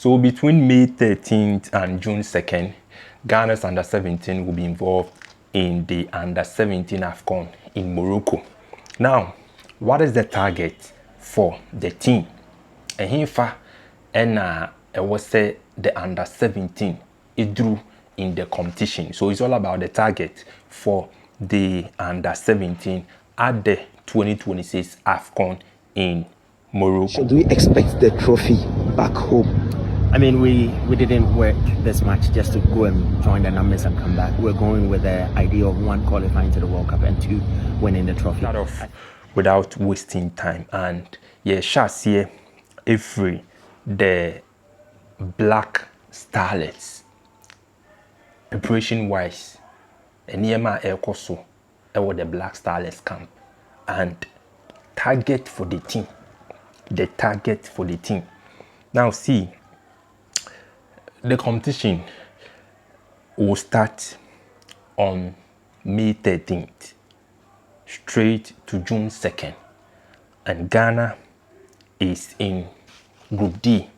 So between May 13th and June 2nd, Ghana's under-17 will be involved in the under-17 Afcon in Morocco. Now, what is the target for the team? And here, I was say the under-17 it drew in the competition. So it's all about the target for the under-17 at the 2026 Afcon in Morocco. Should we expect the trophy back home? I mean, we didn't work this much just to go and join the numbers and come back. We're going with the idea of 1, qualifying to the World Cup, and 2, winning the trophy. Start off without wasting time, and yeah, shots here every the Black Starlets preparation wise, and near my so over the Black Starlets camp, and target for the team. The target for the team. Now see, the competition will start on May 13th, straight to June 2nd. And Ghana is in Group D,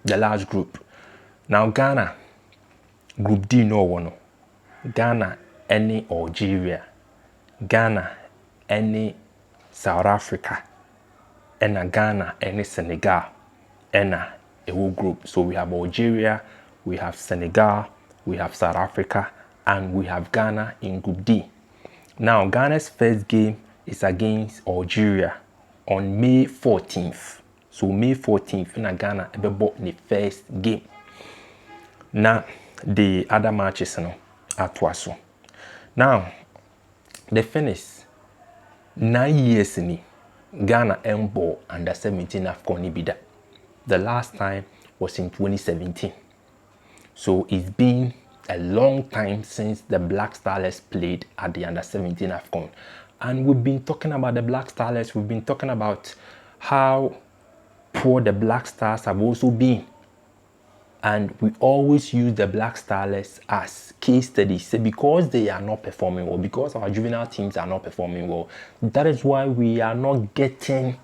the last group. Now Ghana, Group D no one. Ghana, any Algeria. Ghana, any South Africa. And Ghana, any Senegal. And a whole group. So we have Algeria, we have Senegal, we have South Africa, and we have Ghana in Group D. Now, Ghana's first game is against Algeria on May 14th. So May 14th, in Ghana, we bought the first game. Now, the other matches are twice. Now, the finish 9 years in Ghana ball under 17 Afcon Ibida. The last time was in 2017. So it's been a long time since the Black Starlets played at the under-17 Afcon. And we've been talking about the Black Starlets. We've been talking about how poor the Black Stars have also been. And we always use the Black Starlets as case studies. So because they are not performing well, because our juvenile teams are not performing well, that is why we are not getting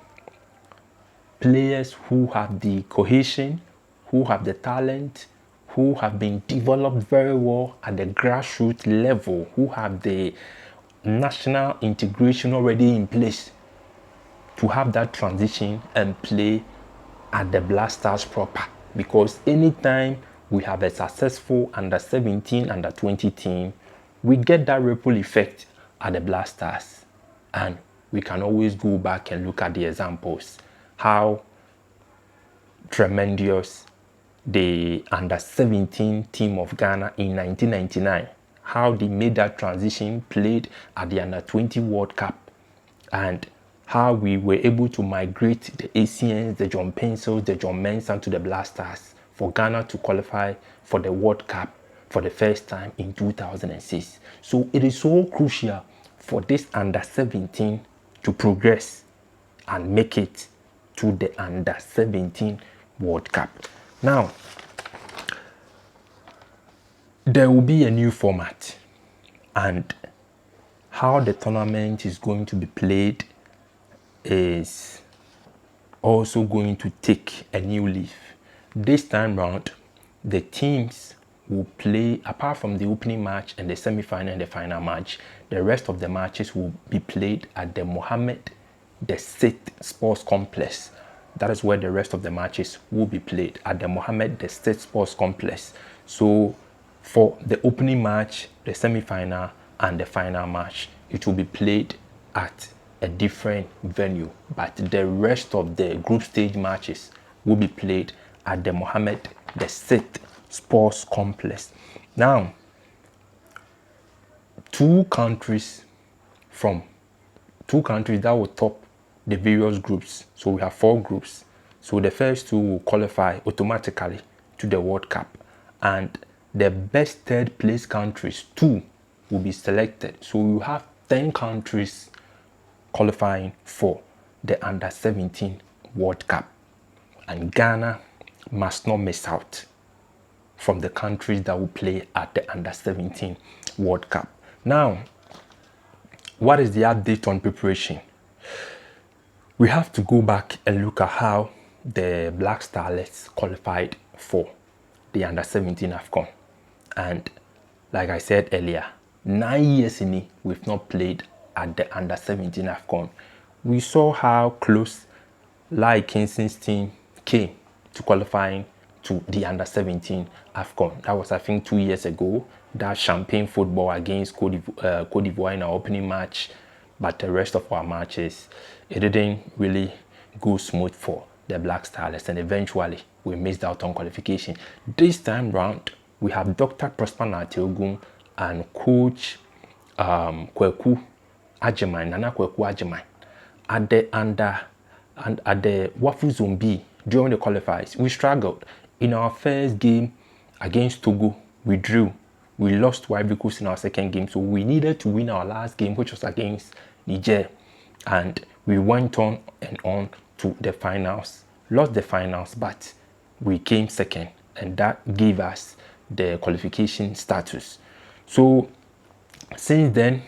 players who have the cohesion, who have the talent, who have been developed very well at the grassroots level, who have the national integration already in place to have that transition and play at the Black Stars proper. Because anytime we have a successful under-17, under-20 team, we get that ripple effect at the Black Stars. And we can always go back and look at the examples. How tremendous the under-17 team of Ghana in 1999, how they made that transition, played at the under-20 World Cup, and how we were able to migrate the ACNs, the John Pencils, the John Mensah to the Black Stars for Ghana to qualify for the World Cup for the first time in 2006. So it is so crucial for this under-17 to progress and make it to the under-17 World Cup. Now, there will be a new format, and how the tournament is going to be played is also going to take a new leaf. This time round, the teams will play, apart from the opening match and the semi-final and the final match, the rest of the matches will be played at the Mohammed VI Sports Complex. That is where the rest of the matches will be played, at the Mohammed VI Sports Complex. So for the opening match, the semi-final and the final match, it will be played at a different venue, but the rest of the group stage matches will be played at the Mohammed VI Sports Complex. Now, two countries that will top the various groups. So we have 4 groups. So the first 2 will qualify automatically to the World Cup, and the best third place countries 2 will be selected. So we have 10 countries qualifying for the under-17 World Cup, and Ghana must not miss out from the countries that will play at the under-17 World Cup. Now, what is the update on preparation? We have to go back and look at how the Black Starlets qualified for the under-17 Afcon. And like I said earlier, 9 years in it, we've not played at the under-17 Afcon. We saw how close Lai Kingston's team came to qualifying to the under-17 Afcon. That was, I think, 2 years ago. That champagne football against Cote d'Ivoire in our opening match. But the rest of our matches, it didn't really go smooth for the Black Starlets, and eventually we missed out on qualification. This time round, we have Dr. Prosper Nateogum and Coach Kweku Ajeman, Nana Kweku Ajeman, at the Wafu Zone B during the qualifiers. We struggled. In our first game against Togo, we drew. We lost to Ivory Coast in our second game, so we needed to win our last game, which was against Niger. And we went on and on to the finals. Lost the finals, but we came second, and that gave us the qualification status. So since then,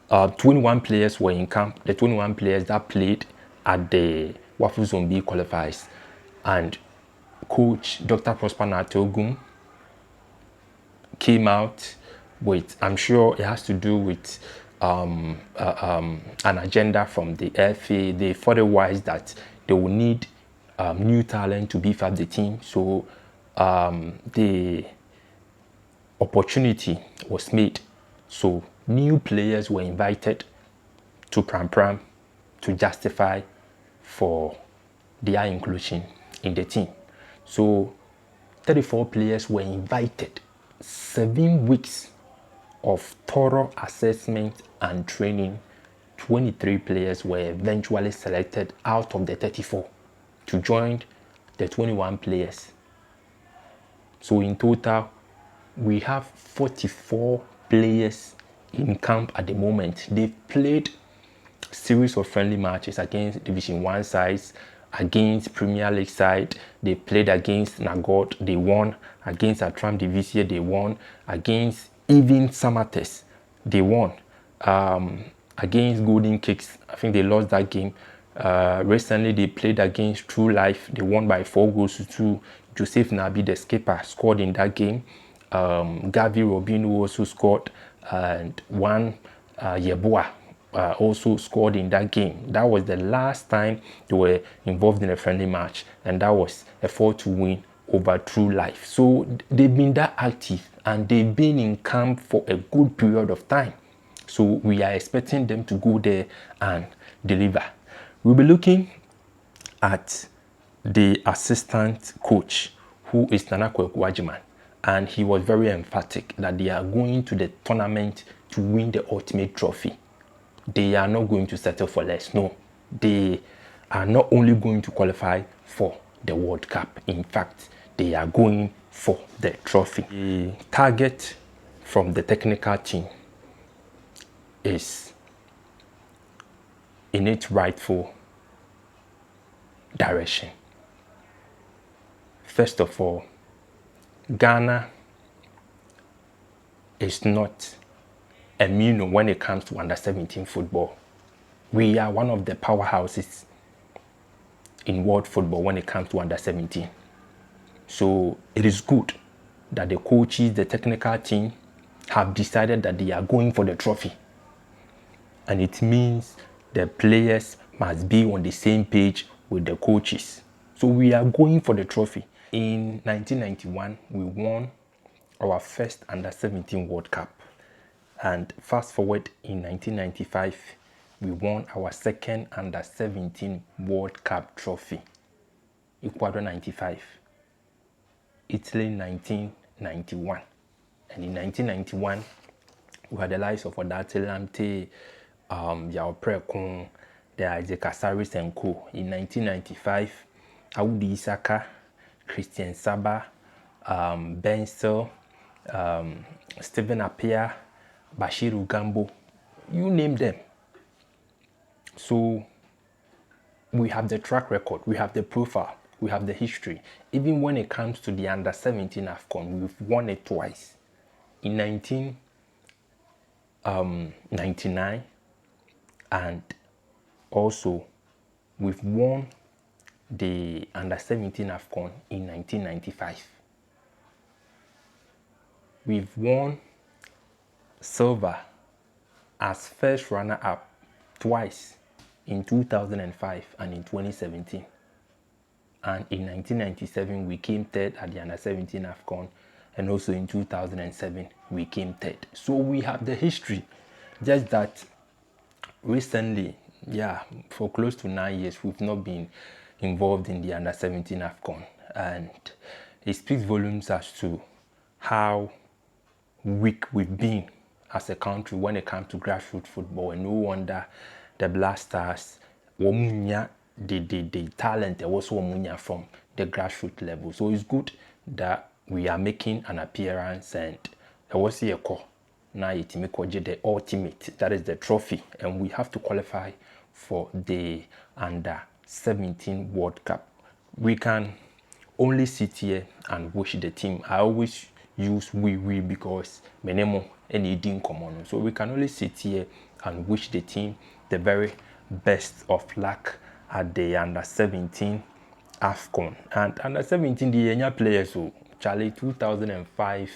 21 players were in camp. The 21 players that played at the Wafu Zone B qualifiers, and Coach Dr. Prosper Nateogum came out with, I'm sure it has to do with an agenda from the FA. They thought it wise that they will need new talent to beef up the team. So the opportunity was made. So new players were invited to Pram Pram to justify for their inclusion in the team. So 34 players were invited. 7 weeks of thorough assessment and training. 23 players were eventually selected out of the 34 to join the 21 players. So in total, we have 44 players in camp at the moment. They've played series of friendly matches against Division 1 sides, against Premier League side. They played against Nagot, they won. Against Atram Division, they won. Against even Samates, they won. Against Golden Kicks, I think they lost that game. Recently, they played against True Life. They won by 4-2. Joseph Nabi, the skipper, scored in that game. Gavi Robinho also scored, and one Yeboah also scored in that game. That was the last time they were involved in a friendly match, and that was a 4-2 win over True Life. So they've been that active, and they've been in camp for a good period of time. So we are expecting them to go there and deliver. We'll be looking at the assistant coach, who is Nana Kweku Ajeman, and he was very emphatic that they are going to the tournament to win the ultimate trophy. They are not going to settle for less. No, they are not only going to qualify for the World Cup. In fact, they are going for the trophy. The target from the technical team is in its rightful direction. First of all, Ghana is not immune when it comes to under-17 football. We are one of the powerhouses in world football when it comes to under-17. So it is good that the coaches, the technical team, have decided that they are going for the trophy. And it means the players must be on the same page with the coaches. So we are going for the trophy. In 1991, we won our first under-17 World Cup. And fast forward, in 1995, we won our second under-17 World Cup trophy. Ecuador 95, Italy 1991. And in 1991, we had the likes of Odate Lamte, Yao Prekun, the Isaac Asaris and Co. In 1995, Audi Isaka, Christian Saba, Bensel, Stephen Appiah, Bashiru Gambo, you name them. So we have the track record, we have the profile, we have the history. Even when it comes to the under-17 Afcon, we've won it twice. In 1999, and also we've won the under-17 Afcon in 1995. We've won silver as first runner-up twice in 2005 and in 2017. And in 1997, we came third at the under-17 Afcon, and also in 2007, we came third. So we have the history, just that recently, for close to 9 years, we've not been involved in the under-17 Afcon. And it speaks volumes as to how weak we've been as a country when it comes to grassroots football. And no wonder the Black Stars, the talent was from the grassroots level. So it's good that we are making an appearance, and I was here now the ultimate, that is the trophy, and we have to qualify for the under-17 World Cup. We can only sit here and wish the team. I always use we because menemo any didn't come on. So we can only sit here and wish the team the very best of luck at the under-17 Afcon. And under-17, the Yenya players, so Charlie 2005,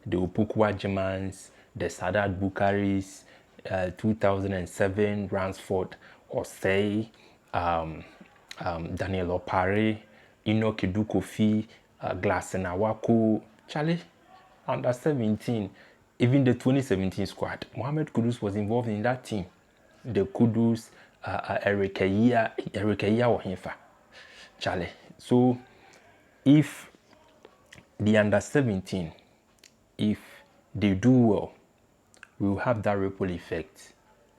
the Opukwa Germans, the Sadat Bukaris, 2007, Ransford Osei, Daniel Opare, Enoch Kofi, Glasen Awako, Charlie, under-17, even the 2017 squad. Mohamed Kudus was involved in that team. The Kudus, Eric Eya or Hinfa. Charlie. So if the under-17, if they do well, we will have that ripple effect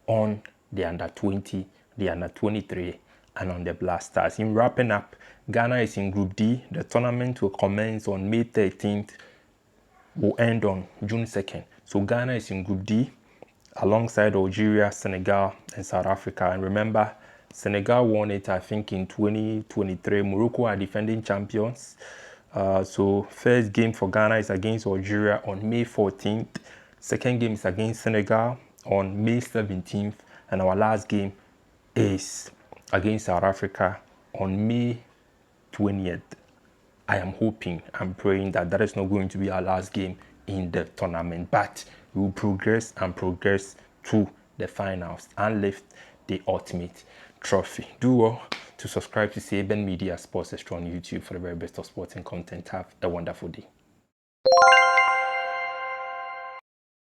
on the under-20, the under-23, and on the Black Stars. In wrapping up, Ghana is in Group D. The tournament will commence on May 13th, will end on June 2nd. So Ghana is in Group D alongside Algeria, Senegal, and South Africa. And remember, Senegal won it, I think, in 2023. Morocco are defending champions. So first game for Ghana is against Algeria on May 14th. Second game is against Senegal on May 17th. And our last game is against South Africa on May 20th. I am hoping, I'm praying that is not going to be our last game in the tournament, but we will progress and progress to the finals and lift the ultimate trophy. Do well to subscribe to CABN Media Sports Extra on YouTube for the very best of sporting content. Have a wonderful day.